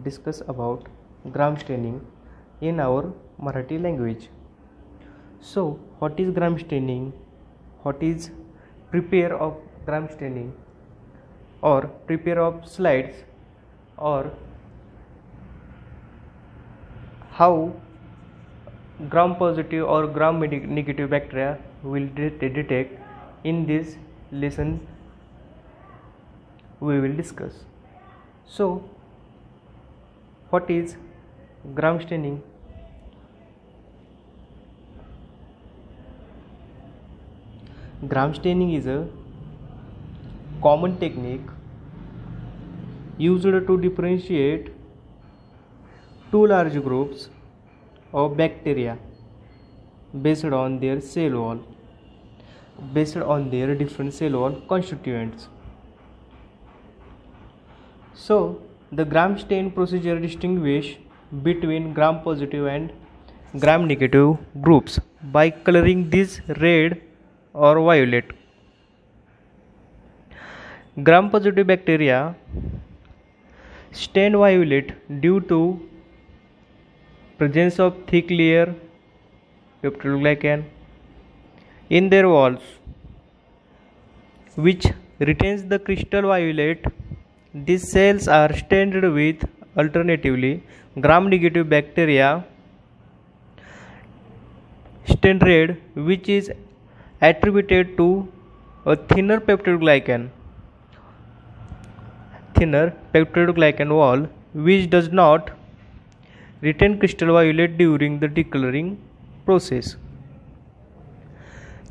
discuss about gram staining in our Marathi language. So, what is gram staining? What is prepare of gram staining or prepare of slides, or how gram positive or gram negative bacteria will detect? In this lesson we will discuss. So, what is gram staining? Gram staining is a common technique used to differentiate two large groups of bacteria based on their cell wall, based on their different cell wall constituents. So, the gram stain procedure distinguishes between gram positive and gram negative groups by coloring these red or violet. Gram positive bacteria stain violet due to presence of thick layer peptidoglycan in their walls, which retains the crystal violet. These cells are stained with alternatively gram negative bacteria stained red, which is attributed to a thinner peptidoglycan wall, which does not retain crystal violet during the decoloring process.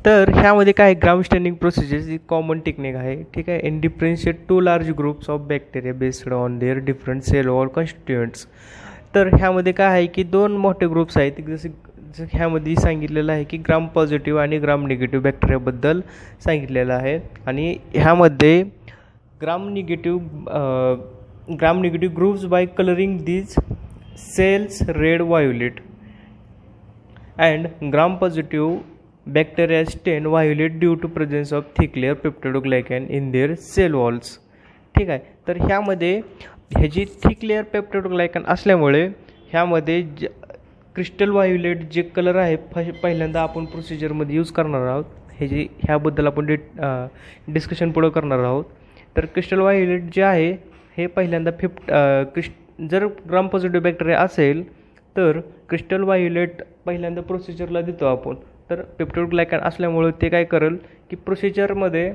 तर ह्यामध्ये काय gram staining procedure ही common technique आहे, ठीक आहे. In differentiate two large groups of bacteria based on their different cell wall constituents. तर ह्यामध्ये काय आहे की दोन मोठे ग्रुप्स आहेत, जसं ह्यामध्ये सांगितलेलं आहे की ग्राम पॉझिटिव्ह आणि ग्राम निगेटिव्ह बॅक्टेरियाबद्दल सांगितलेलं आहे. आणि ह्यामध्ये gram negative groups by colouring these cells red violet and gram positive bacteria stain violet due to presence of thick layer peptidoglycan in their cell walls. ठीक आहे. तर ह्यामध्ये ह्याची थिक लेअर पेप्टिडोग्लायकन असल्यामुळे ह्यामध्ये क्रिस्टल व्हायोलेट जे कलर आहे पहिल्यांदा आपण प्रोसिजरमध्ये यूज करणार आहोत. ह्याबद्दल आपण डिस्कशन पुढं करणार आहोत. तर क्रिस्टल व्हायोलेट जे आहे हे पहिल्यांदा जर ग्राम पॉझिटिव्ह बॅक्टेरिया असेल तर क्रिस्टल व्हायोलेट पहिल्यांदा प्रोसिजरला देतो आपण. तर पेप्टिडोग्लायकन असल्यामुळे ते काय करेल की प्रोसिजरमध्ये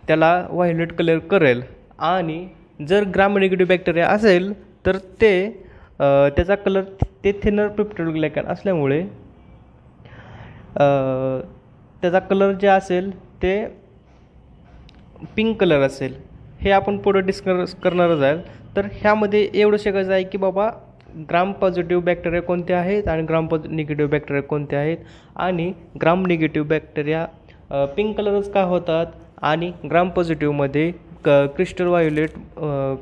त्याला व्हायोलेट कलर करेल. आणि जर ग्राम निगेटिव्ह बॅक्टेरिया असेल तर ते त्याचा कलर ते थिनर पेप्टिडोग्लायकन असल्यामुळे त्याचा कलर जे असेल ते पिंक कलर असेल. हे आपण पुढं डिस्कस करणारच आहे. तर ह्यामध्ये एवढं शिकायचं आहे की बाबा ग्राम पॉझिटिव्ह बॅक्टेरिया कोणते आहेत आणि ग्राम निगेटिव्ह बॅक्टेरिया कोणते आहेत, आणि ग्राम निगेटिव्ह बॅक्टेरिया पिंक कलरच का होतात आणि ग्राम पॉझिटिव्हमध्ये क्रिस्टल व्हायोलेट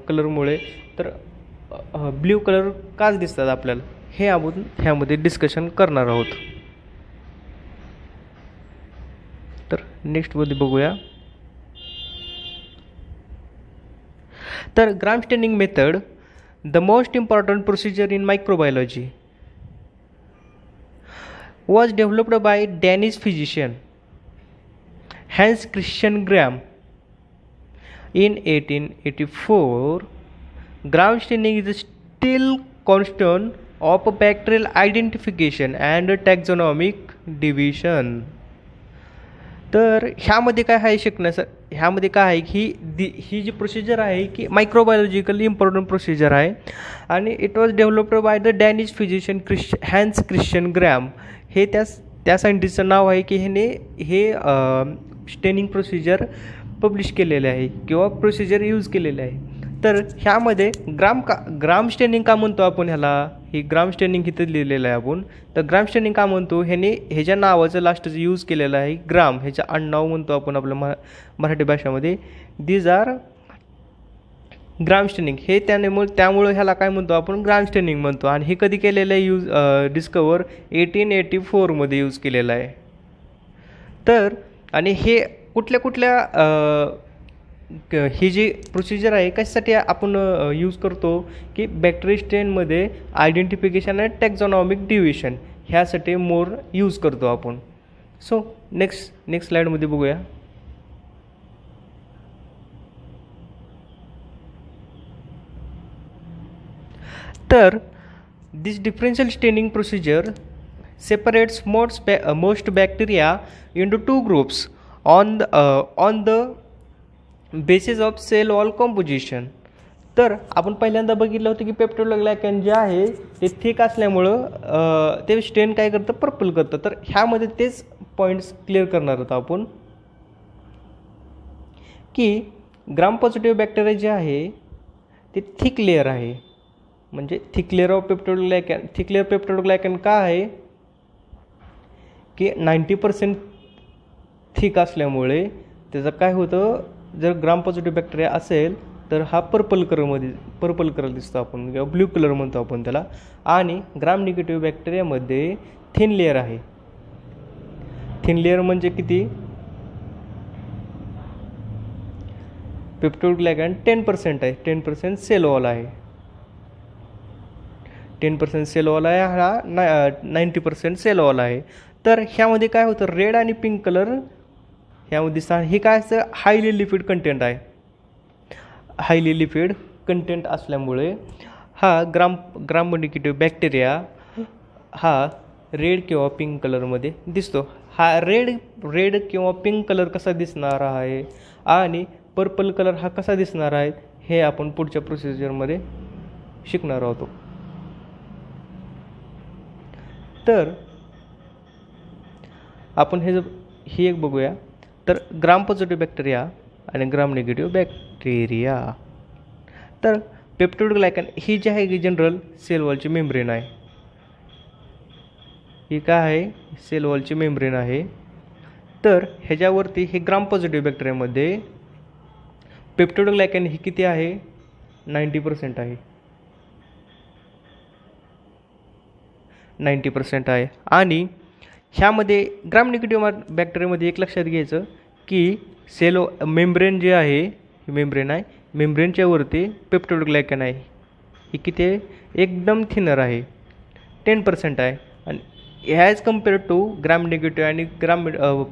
कलरमुळे तर ब्ल्यू कलर काच दिसतात आपल्याला, हे आपण ह्यामध्ये डिस्कशन करणार आहोत. तर नेक्स्टमध्ये बघूया. तर gram staining method, the most important procedure in microbiology, was developed by Danish physician Hans Christian Gram in 1884. Gram staining is still cornerstone of bacterial identification and taxonomic division. तर ह्यामध्ये काय आहे ह्यामध्ये काय आहे की ही जी प्रोसिजर आहे की मायक्रोबायोलॉजिकली इम्पॉर्टंट प्रोसिजर आहे आणि it was developed by the Danish physician hence Christian gram. हे त्या सायंटिस्टचं नाव आहे की हे स्टेनिंग प्रोसिजर पब्लिश केलेले आहे किंवा प्रोसिजर यूज केलेले आहे. तर ह्यामध्ये ग्राम स्टेनिंग का म्हणतो आपण ह्याला, ही ग्राम स्टेनिंग इथं लिहिलेलं आहे आपण. तर ग्राम स्टेनिंग का म्हणतो, ह्याच्या नावाचं लास्टचं यूज केलेलं आहे ग्राम, ह्याचं आडनाव म्हणतो आपण आपल्या मराठी भाषेमध्ये. These are gram staining. हे त्यामुळे ह्याला काय म्हणतो आपण ग्राम स्टेनिंग म्हणतो. आणि हे कधी केलेलं आहे डिस्कवर 1884 यूज केलेलं आहे. तर आणि हे कुठल्या ही जी प्रोसिजर आहे कशासाठी आपण यूज करतो की बॅक्टेरिया स्ट्रेनमध्ये आयडेंटिफिकेशन आणि टॅक्झॉनॉमिक डिव्हिजन ह्यासाठी मोर यूज करतो आपण. सो नेक्स्ट स्लाईडमध्ये बघूया. तर this differential staining procedure separates most bacteria into two groups on the basis of cell wall composition. तर आपण पहिल्यांदा बघितलं होतं की पेप्टोग्लायकॅन जे आहे ते थिक असल्यामुळं ते स्टेन काय करतं, पर्पल करतं. तर ह्यामध्ये तेच पॉईंट्स क्लिअर करणार होतो आपण की ग्राम पॉझिटिव्ह बॅक्टेरिया जे आहे ते थिक लेअर आहे. म्हणजे thick layer of peptidoglycan. Thick layer peptidoglycan का आहे की 90% थिक असल्यामुळे त्याचं काय होतं, जर ग्राम पॉझिटिव्ह बॅक्टेरिया असेल तर हा पर्पल कलर दिसतो आपण किंवा ब्ल्यू कलर म्हणतो आपण त्याला. आणि ग्राम निगेटिव्ह बॅक्टेरियामध्ये थिन लेअर आहे. थिन लेअर म्हणजे किती, पेप्टोग्लायकॅन 10% आहे. 10% सेल वॉल आहे. 10% सेल वॉल आहे, हा 90% सेल वॉल आहे. तर ह्यामध्ये काय होतं, रेड आणि पिंक कलर ह्यामध्ये हे काय असतं, हायली लिपिड कंटेंट आहे. हायली लिपिड कंटेंट असल्यामुळे हा ग्राम निगेटिव्ह बॅक्टेरिया हा रेड किंवा पिंक कलरमध्ये दिसतो. हा रेड किंवा पिंक कलर कसा दिसणार आहे आणि पर्पल कलर हा कसा दिसणार आहे हे आपण पुढच्या प्रोसिजरमध्ये शिकणार आहोत. तर आपण हे एक बघूया. तर ग्राम पॉझिटिव्ह बॅक्टेरिया आणि ग्राम निगेटिव्ह बॅक्टेरिया. तर पेप्टोग्लायकॅन ही जी आहे की जनरल सेल वॉलची मेम्ब्रेन आहे. ही काय आहे, सेल वॉलची मेम्ब्रेन आहे. तर ह्याच्यावरती हे ग्राम पॉझिटिव्ह बॅक्टेरियामध्ये पेप्टोग्लायकॅन ही किती आहे, 90% आहे. 90% आहे. आणि ह्यामध्ये ग्राम निगेटिव्ह बॅक्टेरियामध्ये एक लक्षात घ्यायचं की मेम्ब्रेन जे आहे, ही मेम्ब्रेन आहे, मेम्ब्रेनच्या वरती पेप्टोग्लायकॅन आहे. ही किती आहे, एकदम थिनर आहे, 10% आहे. आणि as compared to gram negative आणि gram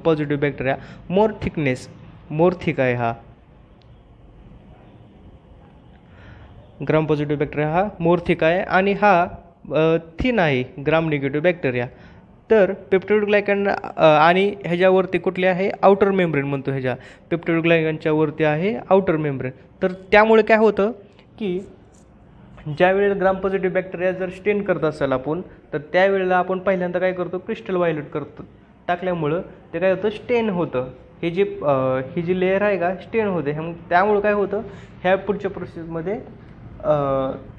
positive bacteria more thick आहे. हा ग्राम पॉझिटिव्ह बॅक्टेरिया हा मोर थिक आहे आणि हा थिन आहे ग्राम निगेटिव्ह बॅक्टेरिया. तर पेप्टोग्लायकॅन आणि ह्याच्यावरती कुठले आहे, आउटर मेम्ब्रेन म्हणतो. ह्याच्या पेप्टोग्लायकॅनच्या वरती आहे आउटर मेम्ब्रेन. तर त्यामुळे काय होतं की ज्यावेळेला ग्राम पॉझिटिव्ह बॅक्टेरिया जर स्टेन करत असेल आपण, तर त्यावेळेला आपण पहिल्यांदा काय करतो, क्रिस्टल व्हायोलेट करतो. टाकल्यामुळं ते काय होतं, स्टेन होतं. ही जी लेअर आहे का, स्टेन होते. त्यामुळं काय होतं, ह्या पुढच्या प्रोसेसमध्ये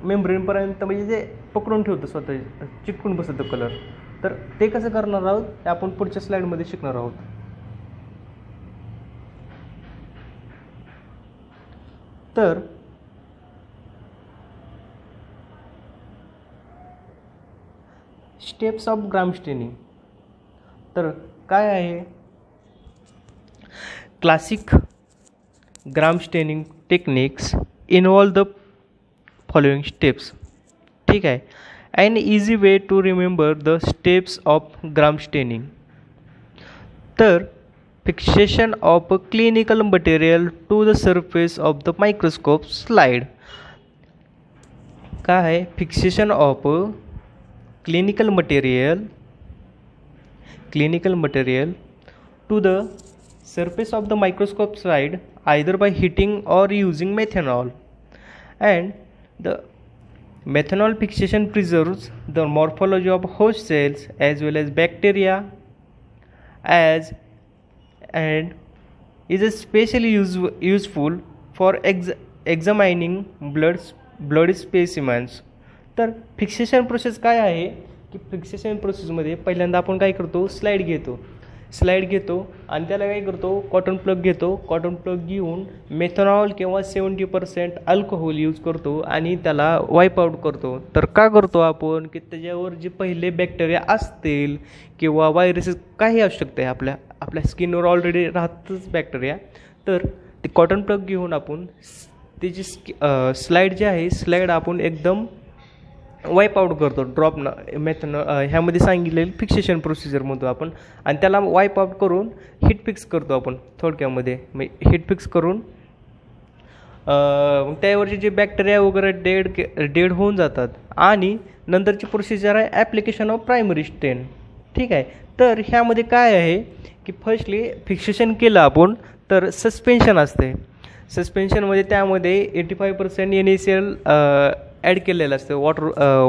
मेम्ब्रेनपर्यंत म्हणजे ते पकडून ठेवतं, स्वतः चिटकून बसतं कलर. तर ते कसं करणार आहोत ते आपण पुढच्या स्लाईडमध्ये शिकणार आहोत. तर स्टेप्स ऑफ ग्राम स्टेनिंग. तर काय आहे, classic gram staining techniques involve the following steps. ठीक आहे. An easy way to remember the steps of gram staining. तर fixation of a clinical material to the surface of the microscope slide. काय आहे, fixation of a clinical material to the surface of the microscope slide either by heating or using methanol. And the methanol fixation preserves the morphology of host cells as well as bacteria and is especially useful for examining blood specimens. तर fixation process काय आहे की fixation प्रोसेसमध्ये पहिल्यांदा आपण काय करतो, slide घेतो आणि त्याला काय करतो, कॉटन प्लग घेतो. कॉटन प्लग घेऊन मेथनॉल किंवा 70% अल्कोहोल यूज करतो आणि त्याला वाईप आउट करतो. तर का करतो आपण की त्याच्यावर जे पहिले बॅक्टेरिया असतील किंवा व्हायरसेस काही असू शकते, आपल्या स्किनवर ऑलरेडी राहतच बॅक्टेरिया, तर ते कॉटन प्लग घेऊन आपण त्याची स्लाईड जी आहे स्लाईड आपण एकदम वाईप आउट करतो ड्रॉपनं मेथडनं ह्यामध्ये सांगितलेलं फिक्सेशन प्रोसिजर म्हणतो आपण आणि त्याला वाईप आउट करून हीट फिक्स करतो आपण थोडक्यामध्ये हीट फिक्स करून त्यावरचे जे बॅक्टेरिया वगैरे डेड होऊन जातात आणि नंतरची प्रोसिजर आहे ॲप्लिकेशन ऑफ प्रायमरी स्टेन. ठीक आहे. तर ह्यामध्ये काय आहे की फर्स्टली फिक्सेशन केलं आपण तर सस्पेन्शन असते. सस्पेन्शनमध्ये त्यामध्ये 85% NaCl ॲड केलेलं असतं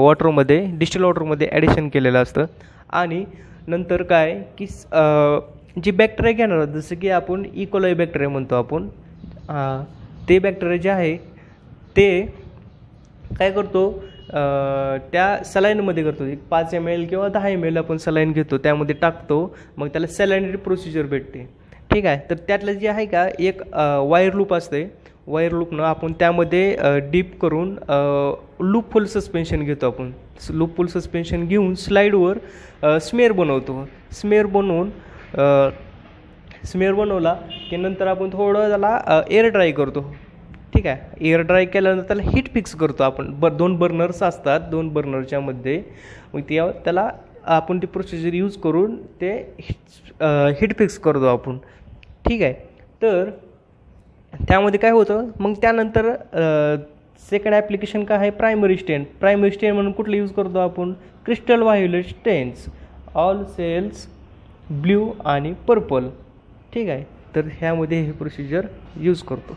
वॉटरमध्ये डिस्टिल वॉटरमध्ये ॲडिशन केलेलं असतं आणि नंतर काय की जी बॅक्टेरिया घेणार जसं की आपण इकोलाई बॅक्टेरिया म्हणतो आपण ते बॅक्टेरिया जे आहे ते काय करतो त्या सलाईनमध्ये करतो 5 ml किंवा 10 ml आपण सलाईन घेतो त्यामध्ये टाकतो मग त्याला सॅलाइनरी प्रोसिजर भेटते. ठीक आहे. तर त्यातलं जे आहे का एक वायर लूप असते वायर लूपनं आपण त्यामध्ये डीप करून लूप फुल सस्पेन्शन घेतो आपण लूप फुल सस्पेन्शन घेऊन स्लाईडवर स्मेअर बनवतो. स्मेअर बनवला की नंतर आपण थोडं त्याला एअर ड्राय करतो. ठीक आहे. एअर ड्राय केल्यानंतर त्याला हीट फिक्स करतो आपण 2 बर्नर्स असतात 2 बर्नरच्या मध्ये मग त्याला आपण ती प्रोसिजर यूज करून ते हीट फिक्स करतो आपण. ठीक आहे. तर त्यामध्ये काय होतं मग त्यानंतर सेकंड ॲप्लिकेशन काय आहे प्रायमरी स्टेन म्हणून कुठलं यूज करतो आपण crystal violet stains all cells blue आणि पर्पल. ठीक आहे. तर ह्यामध्ये हे प्रोसिजर यूज करतो.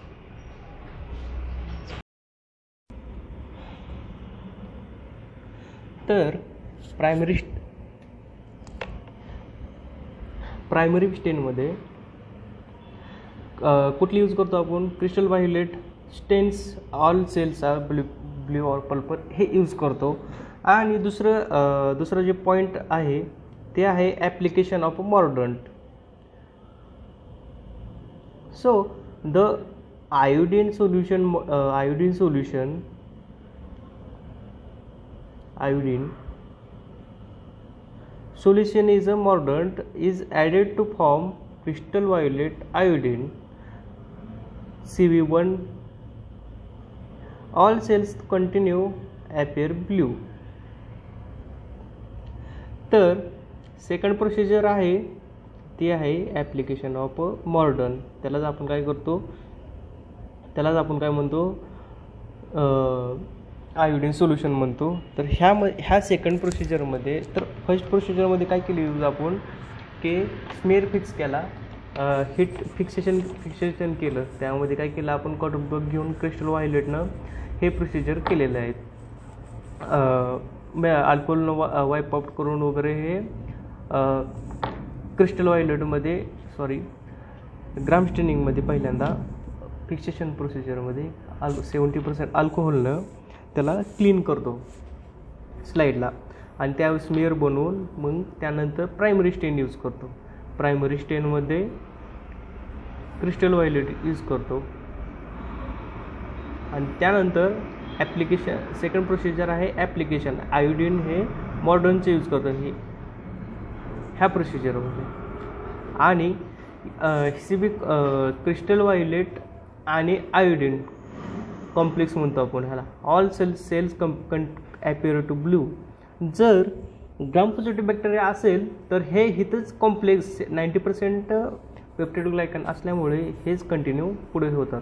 तर प्रायमरी स्टेनमध्ये कुठली यूज करतो आपण crystal violet stains all cells are blue or purple हे यूज करतो. आणि दुसरं जे पॉईंट आहे ते आहे application of mordant. So the iodine solution is a mordant is added to form crystal violet iodine CV1. All cells continue appear blue. तर second procedure आहे ती आहे ॲप्लिकेशन ऑफ मॉर्डन. त्यालाच आपण काय करतो त्यालाच आपण काय म्हणतो आयोडीन सोल्युशन म्हणतो. तर ह्या सेकंड प्रोसिजरमध्ये तर फर्स्ट प्रोसिजरमध्ये काय केली यूज आपण की स्मेअर फिक्स केला हीट फिक्सेशन केलं त्यामध्ये काय केलं आपण कॉटन प्लग घेऊन क्रिस्टल व्हायोलेटनं हे प्रोसिजर केलेलं आहे. अल्कोहोलनं वाईप आउट करून वगैरे हे क्रिस्टल व्हायोलेटमध्ये ग्राम स्टेनिंगमध्ये पहिल्यांदा फिक्सेशन प्रोसिजरमध्ये 70% अल्कोहोलनं त्याला क्लीन करतो स्लाईडला आणि त्यावेळेस स्मेअर बनवून मग त्यानंतर प्रायमरी स्टेन यूज करतो. प्रायमरी स्टेनमध्ये क्रिस्टल व्हायोलेट यूज करतो आणि त्यानंतर ॲप्लिकेशन सेकंड प्रोसिजर आहे ॲप्लिकेशन आयोडीन हे मॉर्डनचे यूज करतो ह्या प्रोसिजरमध्ये. आणि क्रिस्टल व्हायोलेट आणि आयोडीन कॉम्प्लेक्स म्हणतो आपण ह्याला ऑल सेल्स ॲपिअर टू ब्लू. जर ग्राम पॉझिटिव्ह बॅक्टेरिया असेल तर हे हिथंच कॉम्प्लेक्स 90% पेप्टिडोग्लायकन असल्यामुळे हेच कंटिन्यू पुढे होतात.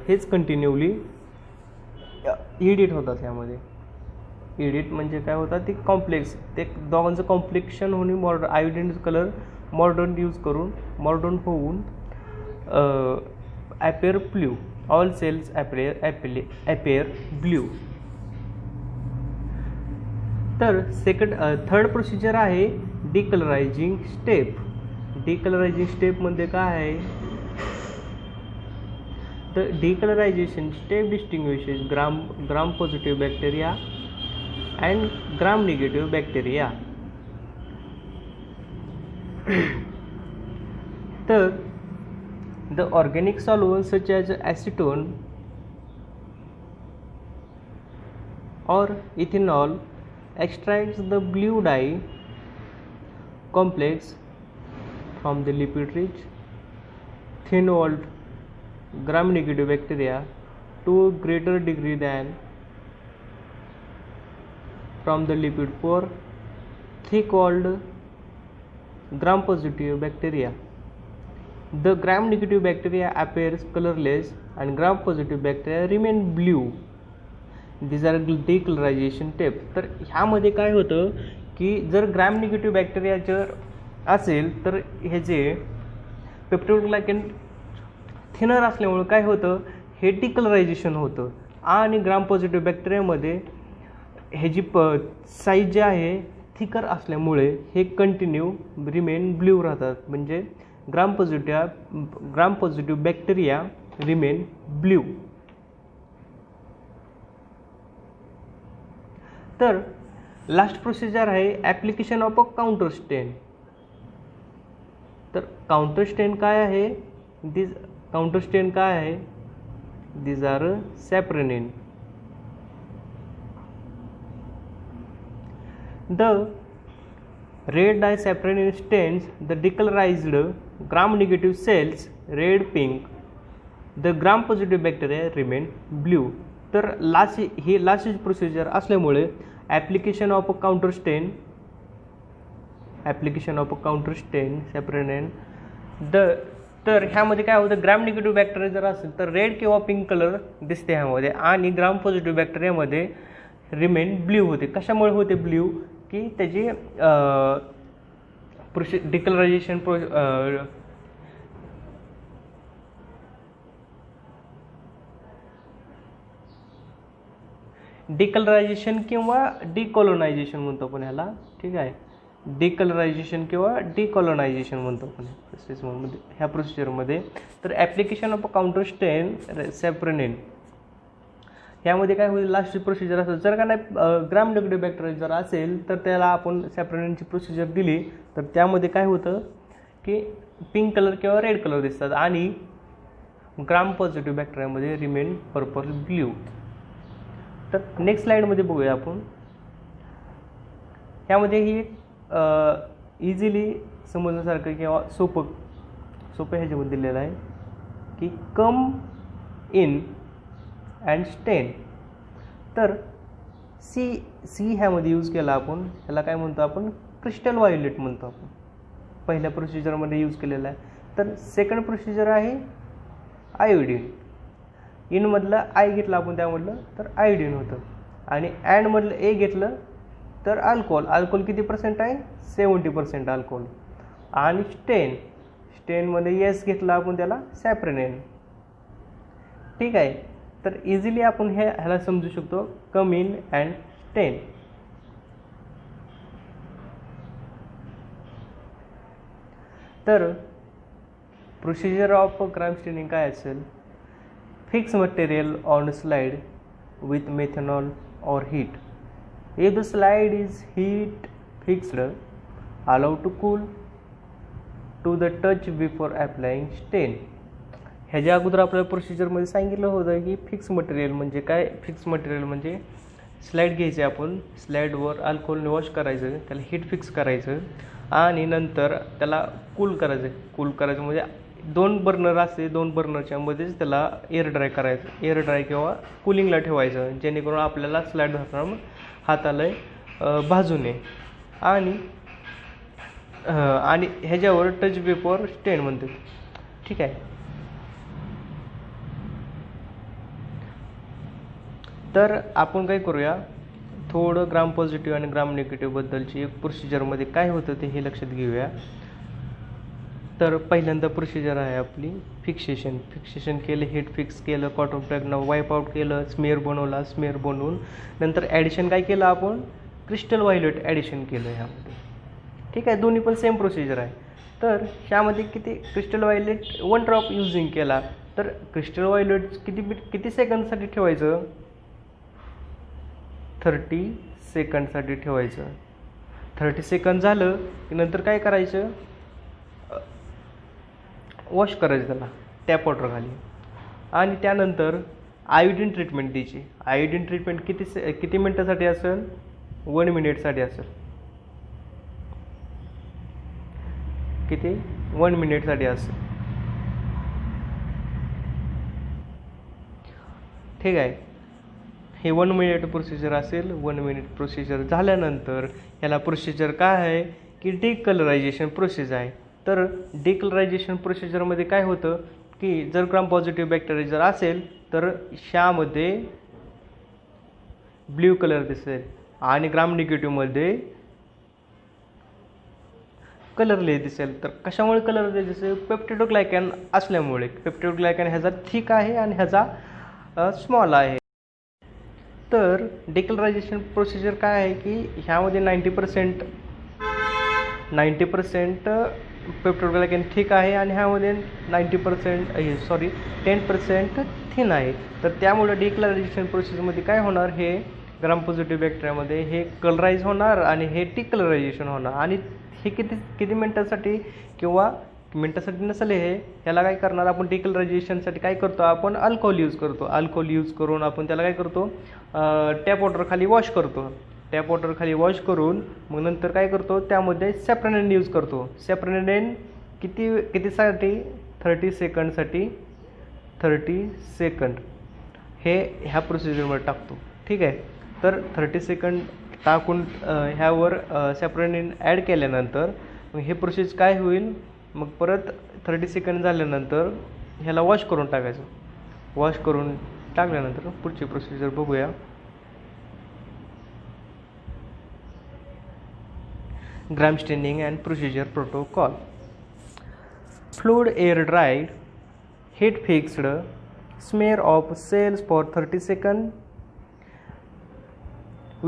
हेच कंटिन्यूली इडिट होतात. ह्यामध्ये इडिट म्हणजे काय होतात ते कॉम्प्लेक्स ते दोघांचं कॉम्प्लेक्शन होऊन आयोडीन कलर मॉर्डन यूज करून मॉर्डन होऊन appear blue all cells appear blue. तर थर्ड प्रोसिजर आहे डिकलरायझिंग स्टेप. डिकलरायझिंग स्टेपमध्ये काय आहे तर decolourisation step distinguishes Gram positive bacteria and Gram negative bacteria. तर the organic solvents such as acetone or ethanol extracts the blue dye complex from the lipid rich thin walled gram negative bacteria to greater degree than from the lipid pore thick called gram positive bacteria. The gram negative bacteria appears colorless and gram positive bacteria remain blue. These are decolorization steps. तर ह्यामध्ये काय होतं की जर gram negative bacteria जर असेल तर ह्याचे पेप्टोग्लायकन थिनर असल्यामुळे काय होतं, हे डिकलरायझेशन होतं आणि ग्राम पॉझिटिव्ह बॅक्टेरियामध्ये ह्याची साईज जी आहे थिकर असल्यामुळे हे कंटिन्यू रिमेन ब्ल्यू राहतात. म्हणजे ग्राम पॉझिटिव्ह बॅक्टेरिया रिमेन ब्ल्यू. तर लास्ट प्रोसिजर आहे ॲप्लिकेशन ऑफ अ काउंटर स्टेन. तर काउंटर स्टेन काय आहे, these are saponin. The red dye saponin stains the decolorized gram negative cells red pink. The gram positive bacteria remain blue. तर ही last procedure असल्यामुळे application of a counter stain safranin तर ह्यामध्ये काय होतं, ग्राम निगेटिव्ह बॅक्टेरिया जर असेल तर रेड किंवा पिंक कलर दिसते ह्यामध्ये आणि ग्राम पॉझिटिव्ह बॅक्टेरियामध्ये रिमेन ब्ल्यू होते. कशामुळे होते ब्ल्यू, की त्याची डिकलरायझेशन डिकलरायझेशन किंवा डिकॉलोनायझेशन म्हणतो आपण ह्याला. ठीक आहे, डिकलरायझेशन किंवा डिकॉलोनायझेशन म्हणतो आपण प्रोसेसमध्ये ह्या प्रोसिजरमध्ये. तर ॲप्लिकेशन ऑफ अ काउंटर स्टेन सॅपरेनिन ह्यामध्ये काय होईल, लास्ट प्रोसिजर असेल जर का नाही ग्राम निगेटिव्ह बॅक्टेरिया जर असेल तर त्याला आपण सॅपरेनिनची प्रोसिजर दिली तर त्यामध्ये काय होतं की पिंक कलर किंवा रेड कलर दिसतात आणि gram positive बॅक्टेरियामध्ये remain purple blue. तर नेक्स्ट स्लाईडमध्ये बघूया आपण. ह्यामध्ये ही इझिली समजण्यासारखं किंवा सोपं ह्याच्यामध्ये दिलेलं आहे की कम इन अँड स्टेन. तर सी ह्यामध्ये यूज केला आपण, ह्याला काय म्हणतो आपण, क्रिस्टल व्हायोलेट म्हणतो आपण, पहिल्या प्रोसिजरमध्ये यूज केलेला आहे. तर सेकंड प्रोसिजर आहे आयोडीन. इनमधलं आय घेतलं आपण त्यामधलं तर आयोडीन होतं आणि अँडमधलं ए घेतलं तर अल्कोहोल किती पर्सेंट आहे, 70% अल्कोहोल. आणि स्टेनमध्ये एस घेतला आपण त्याला सॅपरेनिन. ठीक आहे, तर इझिली आपण ह्याला समजू शकतो कम इन अँड स्टेन. तर प्रोसिजर ऑफ ग्राम स्टेनिंग काय असेल, fix material on slide with methanol or heat. If the slide is heat fixed, allow to cool to the touch before applying stain. ह्याच्या अगोदर आपल्याला प्रोसिजरमध्ये सांगितलं होतं की फिक्स मटेरियल म्हणजे काय. फिक्स मटेरियल म्हणजे स्लाईड घ्यायचे आपण, स्लाईडवर अल्कोहोलने वॉश करायचं, त्याला हीट फिक्स करायचं आणि नंतर त्याला कूल करायचं म्हणजे 2 बर्नर असते, 2 बर्नरच्या मध्येच त्याला एअर ड्राय किंवा कूलिंगला ठेवायचं जेणेकरून आपल्याला स्लाईड धरताना हाताला भाजू नये. आणि ह्याच्यावर टच बिफोर स्टेन म्हणते. ठीक आहे, तर आपण काय करूया, थोडं ग्राम पॉझिटिव्ह आणि ग्राम निगेटिव्ह बद्दलची प्रोसिजरमध्ये काय होतं ते हे लक्षात घेऊया. तर पहिल्यांदा प्रोसिजर आहे आपली फिक्सेशन केलं, हीट फिक्स केलं, कॉटन प्लगनं वाईप आउट केलं, स्मेअर बनवून नंतर ॲडिशन काय केलं आपण, क्रिस्टल व्हायोलेट ॲडिशन केलं ह्यामध्ये. ठीक आहे, दोन्ही पण सेम प्रोसिजर आहे. तर ह्यामध्ये क्रिस्टल व्हायोलेट 1 ड्रॉप युजिंग केला तर क्रिस्टल व्हायोलेट किती सेकंदसाठी ठेवायचं, 30 सेकंदसाठी ठेवायचं. 30 सेकंद झालं की नंतर काय करायचं, वॉश करायचं त्याला टॅप वॉटर खाली आणि त्यानंतर आयोडीन ट्रीटमेंट द्यायची. आयोडीन ट्रीटमेंट किती मिनटासाठी असेल, 1 मिनिटसाठी असेल. किती, 1 मिनिटसाठी असेल. ठीक आहे. हे 1 मिनिट प्रोसिजर असेल. 1 मिनिट प्रोसिजर झाल्यानंतर ह्याला प्रोसिजर काय आहे की डिकलरायझेशन प्रोसेस आहे. तर डिकलरायझेशन प्रोसिजरमध्ये काय होतं की जर ग्राम पॉझिटिव्ह बॅक्टेरिया जर असेल तर ह्यामध्ये ब्ल्यू कलर दिसेल आणि ग्राम निगेटिव्हमध्ये कलरले दिसेल. तर कशामुळे कलरले दिसेल? पेप्टिडोग्लायकॅन असल्यामुळे. पेप्टिडोग्लायकॅन ह्याचा थिक आहे आणि ह्याचा स्मॉल आहे. तर डिकलरायझेशन प्रोसिजर काय आहे की ह्यामध्ये 90% पेप्टिडोग्लायकॅन थिक आहे आणि ह्यामध्ये 10% थिन आहे. तर त्यामुळे डिकलरायझेशन प्रोसेसमध्ये काय होणार, हे ग्राम पॉझिटिव्ह बॅक्टेरियामध्ये हे कलराईज होणार आणि हे डिकलरायझेशन होणार. आणि हे किती मिनटासाठी किंवा मिनटासाठी नसेल, हे ह्याला काय करणार आपण डिकलरायझेशनसाठी काय करतो, आपण अल्कोहोल यूज करतो. अल्कोहोल यूज करून आपण त्याला काय करतो, टॅप वॉटर खाली वॉश करतो. टॅप वॉटर खाली वॉश करून मग नंतर काय करतो, त्यामध्ये सॅप्रानेन यूज करतो. सॅप्रानेन कितीसाठी 30 सेकंड हे ह्या प्रोसिजरमध्ये टाकतो. ठीक आहे. तर 30 सेकंड टाकून ह्यावर सॅप्रानेन ॲड केल्यानंतर मग हे प्रोसेस काय होईल, मग परत 30 सेकंड झाल्यानंतर ह्याला वॉश करून टाकायचं. वॉश करून टाकल्यानंतर पुढची प्रोसिजर बघूया. Gram staining and procedure protocol. Fluid air dried, heat fixed, smear of cells for 30 seconds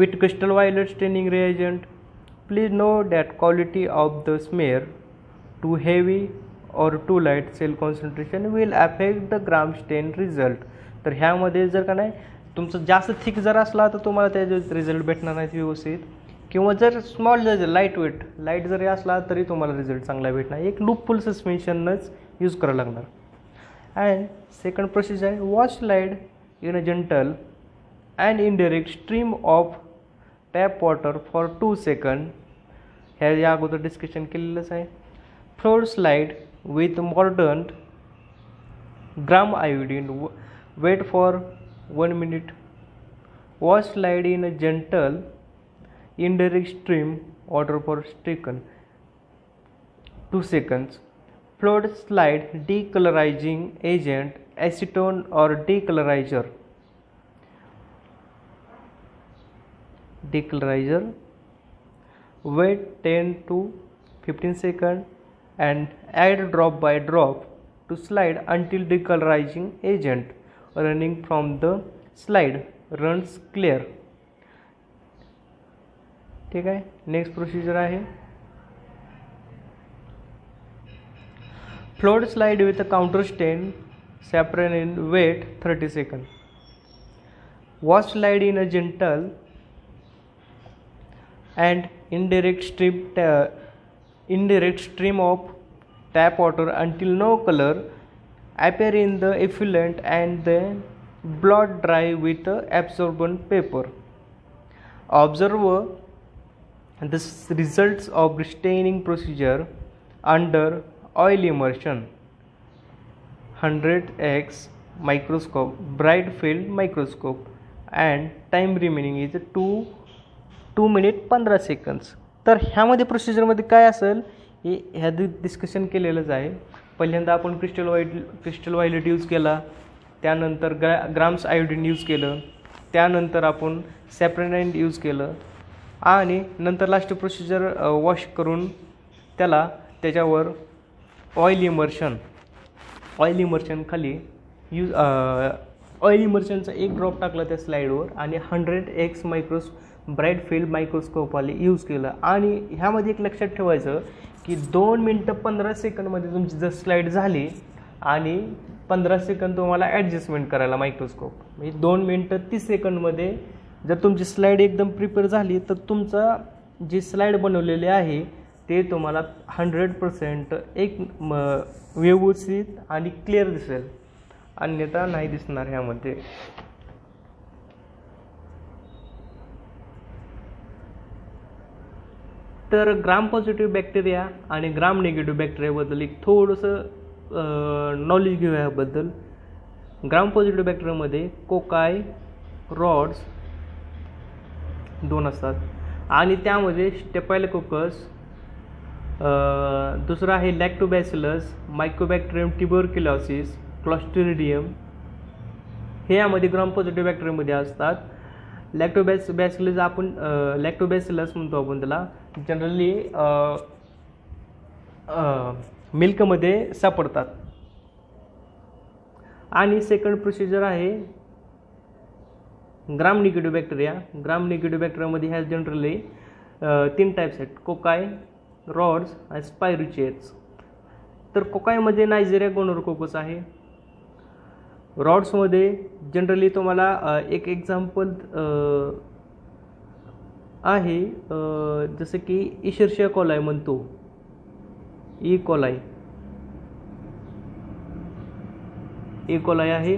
with crystal violet staining reagent. Please note that quality of the smear, too heavy or too light cell concentration will affect the gram stain result. तर ह्यामध्ये जर का नाही तुमचं जास्त thick जर असला तर तुम्हाला त्याचे रिझल्ट भेटणार नाहीत व्यवस्थित, किंवा जर स्मॉल जर लाईट जरी असला तरी तुम्हाला रिझल्ट चांगला भेटणार. एक लूपफुल सस्पेन्शनच यूज करावं लागणार. And second procedure, wash slide in a gentle and indirect stream of tap water for 2 seconds. ह्या या अगोदर डिस्कशन केलेलंच आहे. Flood slide with mordant gram iodine, wait for 1 minute. Wash slide in a gentle indirect stream water for 2 seconds. Fluid slide decolorizing agent, acetone or decolorizer. Wait 10 to 15 seconds and add drop by drop to slide until decolorizing agent running from the slide runs clear. ठीक आहे. Next procedure आहे flowed slide with a counter stain, safranin, wait 30 seconds. Wash slide in a gentle and indirect stream of tap water until no color appear in the effluent and then blot dry with absorbent paper. Observe the results of staining procedure under oil immersion, 100x microscope, bright field microscope, and time remaining is 2 minutes 15 seconds. तर ह्यामध्ये प्रोसिजरमध्ये काय असेल हे ह्या discussion केलेलंच आहे. पहिल्यांदा आपण क्रिस्टल व्हायलेट यूज केला, त्यानंतर ग्राम्स आयोडीन यूज केलं, त्यानंतर आपण सॅप्रानाइन यूज केलं आणि नंतर लास्ट प्रोसिजर वॉश करून त्याच्यावर ऑइल इमर्शन खाली ऑइल इमर्शनचा एक ड्रॉप टाकला त्या स्लाईडवर आणि 100x ब्राईट फील्ड मायक्रोस्कोपवाले यूज केलं. आणि ह्यामध्ये एक लक्षात ठेवायचं की 2 मिनटं 15 सेकंडमध्ये तुमची जर स्लाईड झाली आणि 15 सेकंद तुम्हाला ॲडजस्टमेंट करायला मायक्रोस्कोप, म्हणजे 2 मिनटं 30 सेकंडमध्ये जर तुमची स्लाईड एकदम प्रिपेअर झाली तर तुमचा जी स्लाईड बनवलेली आहे ते तुम्हाला 100% एक व्यवस्थित आणि क्लिअर दिसेल, अन्यथा नाही दिसणार ह्यामध्ये. तर ग्राम पॉझिटिव्ह बॅक्टेरिया आणि ग्राम निगेटिव्ह बॅक्टेरियाबद्दल एक थोडंसं नॉलेज घेऊया. ह्याबद्दल ग्राम पॉझिटिव्ह बॅक्टेरियामध्ये कोकाय रॉड्स 2 असतात आणि त्यामध्ये स्टेफायलोकोकस, दुसरा आहे लॅक्टोबॅसिलस, मायकोबॅक्टेरियम ट्युबरक्युलोसिस, क्लॉस्ट्रिडियम, हे यामध्ये ग्राम पॉझिटिव्ह बॅक्टेरियामध्ये असतात. लॅक्टोबॅसिलस आपण लॅक्टोबॅसिलस म्हणतो आपण त्याला, जनरली मिल्कमध्ये सापडतात. आणि सेकंड प्रोसिजर आहे ग्राम निगेटिव्ह बॅक्टेरिया. ग्राम निगेटिव्ह बॅक्टेरियामध्ये ह्या जनरली 3 टाईप्स आहेत, कोकाय, रॉड्स आणि स्पायरुचेट्स. तर कोकायमध्ये नायजेरिया गोनोरकोकस आहे. रॉड्समध्ये जनरली तुम्हाला एक एक्झाम्पल आहे, जसं की इशर्शिया कोलाय म्हणतो, ई कोलाय आहे.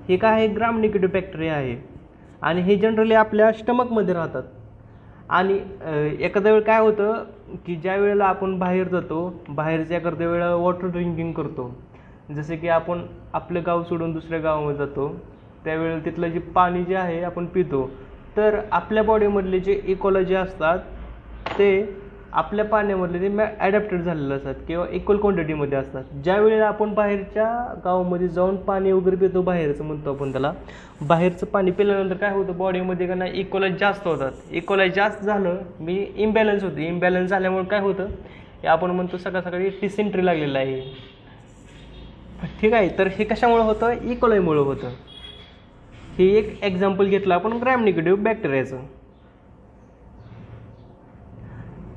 हे काय आहे, ग्राम निगेटिव्ह बॅक्टेरिया आहे आणि हे जनरली आपल्या स्टमकमध्ये राहतात. आणि एखाद्या वेळ काय होतं की ज्या वेळेला आपण बाहेर जातो, बाहेरच्या एखाद्या वेळेला वॉटर ड्रिंकिंग करतो, जसे की आपण आपलं गाव सोडून दुसऱ्या गावामध्ये जातो, त्यावेळेला तिथलं जे पाणी जे आहे आपण पितो, तर आपल्या बॉडीमधले जे इकोला जे असतात ते आपल्या पाण्यामधले ते ॲडॅप्टेड झालेले असतात किंवा इक्वल क्वांटिटीमध्ये असतात. ज्या वेळेला आपण बाहेरच्या गावामध्ये जाऊन पाणी वगैरे पितो, बाहेरचं म्हणतो आपण त्याला, बाहेरचं पाणी पिल्यानंतर काय होतं, बॉडीमध्ये का नाही इकोलाइज जास्त होतात. इकोलाइज जास्त झालं मी इम्बॅलन्स होते. इम्बॅलन्स झाल्यामुळे काय होतं, हे आपण म्हणतो सकाळी डिसेंट्री लागलेलं आहे. ठीक आहे, तर हे कशामुळे होतं, इकोलायमुळे होतं. हे एक एक्झाम्पल घेतलं आपण ग्राम निगेटिव्ह बॅक्टेरियाचं.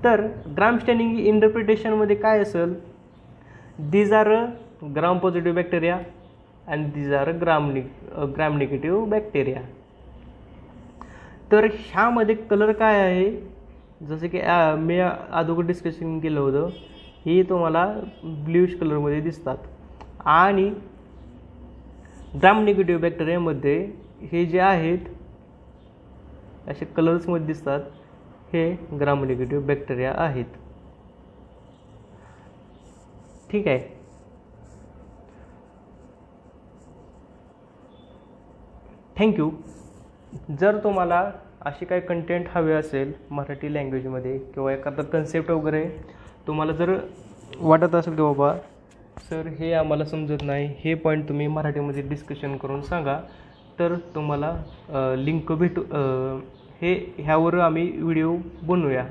तर ग्राम स्टेनिंग इंटरप्रिटेशनमध्ये काय असेल, these are gram positive bacteria and these are gram negative bacteria. तर ह्यामध्ये कलर काय आहे, जसं की मी अगोदर डिस्कशन केलं होतं, हे तुम्हाला ब्ल्यूइश कलरमध्ये दिसतात. आणि ग्राम निगेटिव्ह बॅक्टेरियामध्ये हे जे आहेत असे कलर्समध्ये दिसतात, हे ग्राम निगेटिव्ह बॅक्टेरिया आहेत. ठीक आहे. थँक्यू. जर तुम्हाला असे काही कंटेंट हवे असेल मराठी लँग्वेजमध्ये किंवा एखादा कन्सेप्ट वगैरे तुम्हाला जर वाटत असेल की बाबा सर हे आम्हाला समजत नाही, हे पॉईंट तुम्ही मराठीमध्ये डिस्कशन करून सांगा, तर तुम्हाला लिंक भेटू, ह्यावर आम्ही व्हिडिओ बनवूया.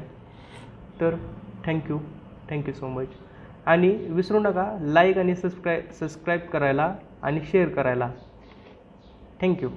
तर थँक्यू सो मच. आणि विसरू नका लाईक आणि सबस्क्राईब करायला आणि शेअर करायला. थँक्यू.